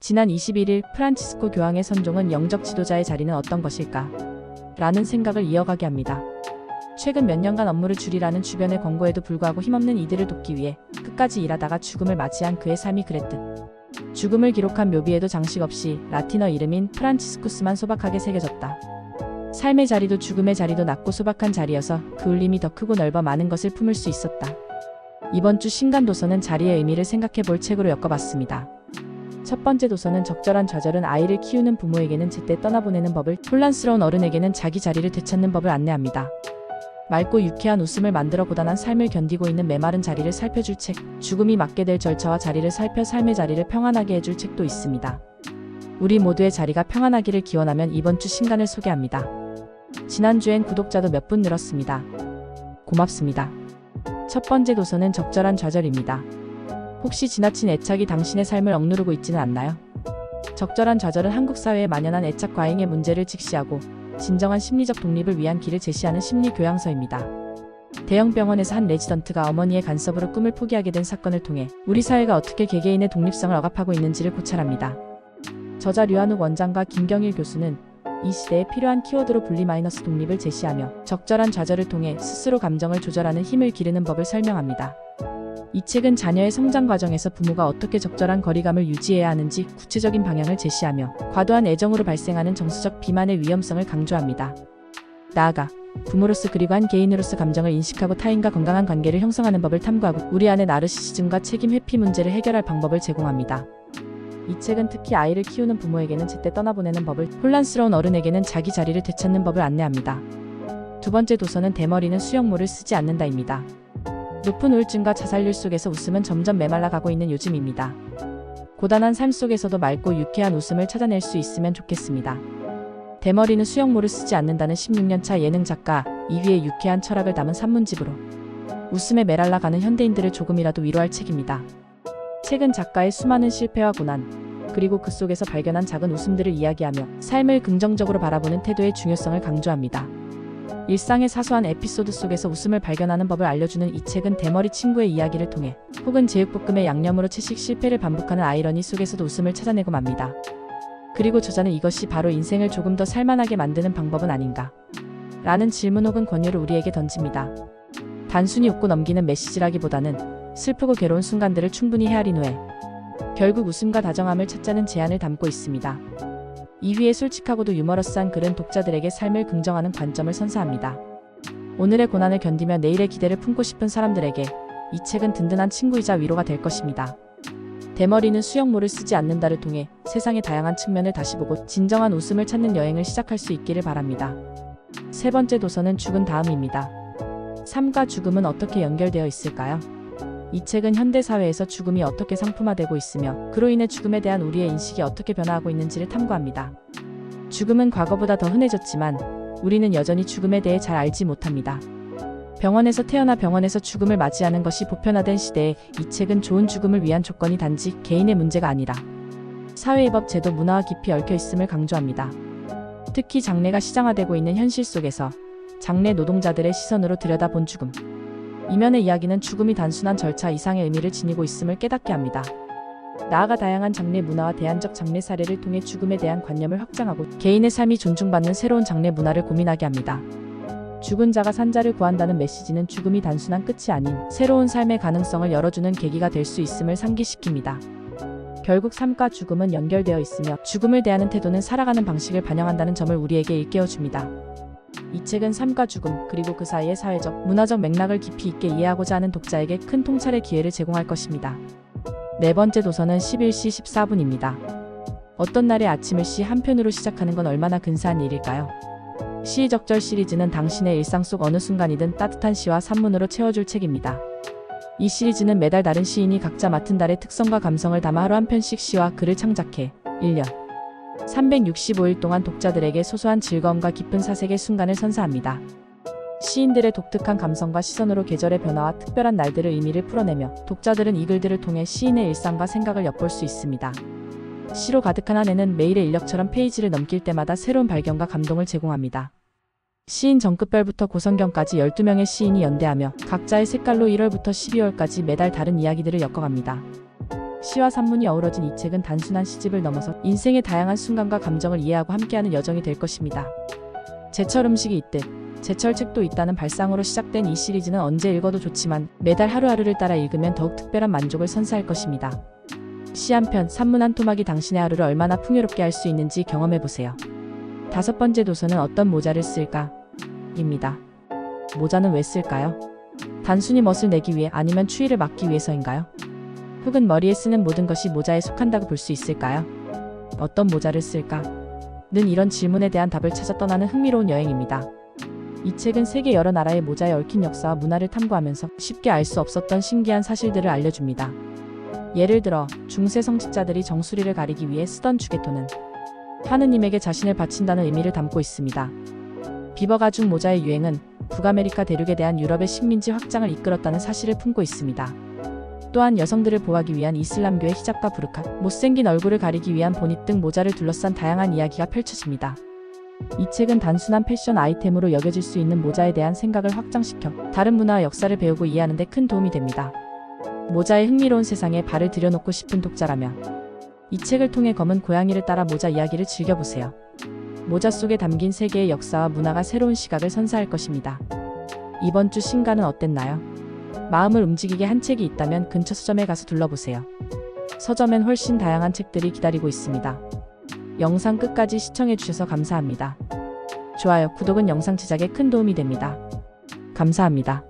지난 21일 프란치스코 교황의 선종은 영적 지도자의 자리는 어떤 것일까? 라는 생각을 이어가게 합니다. 최근 몇 년간 업무를 줄이라는 주변의 권고에도 불구하고 힘없는 이들을 돕기 위해 끝까지 일하다가 죽음을 맞이한 그의 삶이 그랬듯. 죽음을 기록한 묘비에도 장식 없이 라틴어 이름인 프란치스쿠스만 소박하게 새겨졌다. 삶의 자리도 죽음의 자리도 낮고 소박한 자리여서 그 울림이 더 크고 넓어 많은 것을 품을 수 있었다. 이번 주 신간 도서는 자리의 의미를 생각해 볼 책으로 엮어봤습니다. 첫 번째 도서는 적절한 좌절은 아이를 키우는 부모에게는 제때 떠나보내는 법을, 혼란스러운 어른에게는 자기 자리를 되찾는 법을 안내합니다. 맑고 유쾌한 웃음을 만들어 고단한 삶을 견디고 있는 메마른 자리를 살펴줄 책, 죽음이 맞게 될 절차와 자리를 살펴 삶의 자리를 평안하게 해줄 책도 있습니다. 우리 모두의 자리가 평안하기를 기원하면 이번 주 신간을 소개합니다. 지난주엔 구독자도 몇 분 늘었습니다. 고맙습니다. 첫 번째 도서는 적절한 좌절입니다. 혹시 지나친 애착이 당신의 삶을 억누르고 있지는 않나요? 적절한 좌절은 한국 사회에 만연한 애착 과잉의 문제를 직시하고 진정한 심리적 독립을 위한 길을 제시하는 심리 교양서입니다. 대형 병원에서 한 레지던트가 어머니의 간섭으로 꿈을 포기하게 된 사건을 통해 우리 사회가 어떻게 개개인의 독립성을 억압하고 있는지를 고찰합니다. 저자 류한욱 원장과 김경일 교수는 이 시대에 필요한 키워드로 분리- 독립을 제시하며 적절한 좌절을 통해 스스로 감정을 조절하는 힘을 기르는 법을 설명합니다. 이 책은 자녀의 성장 과정에서 부모가 어떻게 적절한 거리감을 유지해야 하는지 구체적인 방향을 제시하며 과도한 애정으로 발생하는 정서적 비만의 위험성을 강조합니다. 나아가 부모로서 그리고 한 개인으로서 감정을 인식하고 타인과 건강한 관계를 형성하는 법을 탐구하고 우리 안의 나르시시즘과 책임 회피 문제를 해결할 방법을 제공합니다. 이 책은 특히 아이를 키우는 부모에게는 제때 떠나보내는 법을, 혼란스러운 어른에게는 자기 자리를 되찾는 법을 안내합니다. 두 번째 도서는 대머리는 수영모를 쓰지 않는다입니다. 높은 우울증과 자살률 속에서 웃음은 점점 메말라가고 있는 요즘입니다. 고단한 삶 속에서도 맑고 유쾌한 웃음을 찾아낼 수 있으면 좋겠습니다. 대머리는 수영모를 쓰지 않는다는 16년차 예능 작가 이휘의 유쾌한 철학을 담은 산문집으로 웃음에 메랄라가는 현대인들을 조금이라도 위로할 책입니다. 책은 작가의 수많은 실패와 고난, 그리고 그 속에서 발견한 작은 웃음들을 이야기하며 삶을 긍정적으로 바라보는 태도의 중요성을 강조합니다. 일상의 사소한 에피소드 속에서 웃음을 발견하는 법을 알려주는 이 책은 대머리 친구의 이야기를 통해 혹은 제육볶음의 양념으로 채식 실패를 반복하는 아이러니 속에서도 웃음을 찾아내고 맙니다. 그리고 저자는 이것이 바로 인생을 조금 더 살만하게 만드는 방법은 아닌가? 라는 질문 혹은 권유를 우리에게 던집니다. 단순히 웃고 넘기는 메시지라기보다는 슬프고 괴로운 순간들을 충분히 헤아린 후에 결국 웃음과 다정함을 찾자는 제안을 담고 있습니다. 이휘의 솔직하고도 유머러스한 글은 독자들에게 삶을 긍정하는 관점을 선사합니다. 오늘의 고난을 견디며 내일의 기대를 품고 싶은 사람들에게 이 책은 든든한 친구이자 위로가 될 것입니다. 대머리는 수영모를 쓰지 않는다를 통해 세상의 다양한 측면을 다시 보고 진정한 웃음을 찾는 여행을 시작할 수 있기를 바랍니다. 세 번째 도서는 죽은 다음입니다. 삶과 죽음은 어떻게 연결되어 있을까요? 이 책은 현대사회에서 죽음이 어떻게 상품화되고 있으며 그로 인해 죽음에 대한 우리의 인식이 어떻게 변화하고 있는지를 탐구합니다. 죽음은 과거보다 더 흔해졌지만 우리는 여전히 죽음에 대해 잘 알지 못합니다. 병원에서 태어나 병원에서 죽음을 맞이하는 것이 보편화된 시대에 이 책은 좋은 죽음을 위한 조건이 단지 개인의 문제가 아니라 사회의 법, 제도, 문화와 깊이 얽혀 있음을 강조합니다. 특히 장래가 시장화되고 있는 현실 속에서 장래 노동자들의 시선으로 들여다본 죽음. 이면의 이야기는 죽음이 단순한 절차 이상의 의미를 지니고 있음을 깨닫게 합니다. 나아가 다양한 장래 문화와 대안적 장래 사례를 통해 죽음에 대한 관념을 확장하고 개인의 삶이 존중받는 새로운 장래 문화를 고민하게 합니다. 죽은 자가 산 자를 구한다는 메시지는 죽음이 단순한 끝이 아닌 새로운 삶의 가능성을 열어주는 계기가 될 수 있음을 상기시킵니다. 결국 삶과 죽음은 연결되어 있으며 죽음을 대하는 태도는 살아가는 방식을 반영한다는 점을 우리에게 일깨워줍니다. 이 책은 삶과 죽음, 그리고 그 사이의 사회적, 문화적 맥락을 깊이 있게 이해하고자 하는 독자에게 큰 통찰의 기회를 제공할 것입니다. 네 번째 도서는 11시 14분입니다. 어떤 날의 아침을 시 한 편으로 시작하는 건 얼마나 근사한 일일까요? 시적절 시리즈는 당신의 일상 속 어느 순간이든 따뜻한 시와 산문으로 채워줄 책입니다. 이 시리즈는 매달 다른 시인이 각자 맡은 달의 특성과 감성을 담아 하루 한 편씩 시와 글을 창작해 1년 365일 동안 독자들에게 소소한 즐거움과 깊은 사색의 순간을 선사합니다. 시인들의 독특한 감성과 시선으로 계절의 변화와 특별한 날들의 의미를 풀어내며 독자들은 이 글들을 통해 시인의 일상과 생각을 엿볼 수 있습니다. 시로 가득한 한 해는 매일의 인력처럼 페이지를 넘길 때마다 새로운 발견과 감동을 제공합니다. 시인 정급별부터 고성경까지 12명의 시인이 연대하며 각자의 색깔로 1월부터 12월까지 매달 다른 이야기들을 엮어갑니다. 시와 산문이 어우러진 이 책은 단순한 시집을 넘어서 인생의 다양한 순간과 감정을 이해하고 함께하는 여정이 될 것입니다. 제철 음식이 있듯 제철 책도 있다는 발상으로 시작된 이 시리즈는 언제 읽어도 좋지만 매달 하루하루를 따라 읽으면 더욱 특별한 만족을 선사할 것입니다. 시 한 편, 산문 한 토막이 당신의 하루를 얼마나 풍요롭게 할 수 있는지 경험해보세요. 5번째 도서는 어떤 모자를 쓸까? 입니다. 모자는 왜 쓸까요? 단순히 멋을 내기 위해 아니면 추위를 막기 위해서인가요? 혹은 머리에 쓰는 모든 것이 모자에 속한다고 볼 수 있을까요? 어떤 모자를 쓸까? 는 이런 질문에 대한 답을 찾아 떠나는 흥미로운 여행입니다. 이 책은 세계 여러 나라의 모자에 얽힌 역사와 문화를 탐구하면서 쉽게 알 수 없었던 신기한 사실들을 알려줍니다. 예를 들어 중세 성직자들이 정수리를 가리기 위해 쓰던 주개토는 하느님에게 자신을 바친다는 의미를 담고 있습니다. 비버 가죽 모자의 유행은 북아메리카 대륙에 대한 유럽의 식민지 확장을 이끌었다는 사실을 품고 있습니다. 또한 여성들을 보호하기 위한 이슬람교의 히잡과 부르카, 못생긴 얼굴을 가리기 위한 보닛 등 모자를 둘러싼 다양한 이야기가 펼쳐집니다. 이 책은 단순한 패션 아이템으로 여겨질 수 있는 모자에 대한 생각을 확장시켜 다른 문화와 역사를 배우고 이해하는 데 큰 도움이 됩니다. 모자의 흥미로운 세상에 발을 들여놓고 싶은 독자라면 이 책을 통해 검은 고양이를 따라 모자 이야기를 즐겨보세요. 모자 속에 담긴 세계의 역사와 문화가 새로운 시각을 선사할 것입니다. 이번 주 신간은 어땠나요? 마음을 움직이게 한 책이 있다면 근처 서점에 가서 둘러보세요. 서점엔 훨씬 다양한 책들이 기다리고 있습니다. 영상 끝까지 시청해주셔서 감사합니다. 좋아요, 구독은 영상 제작에 큰 도움이 됩니다. 감사합니다.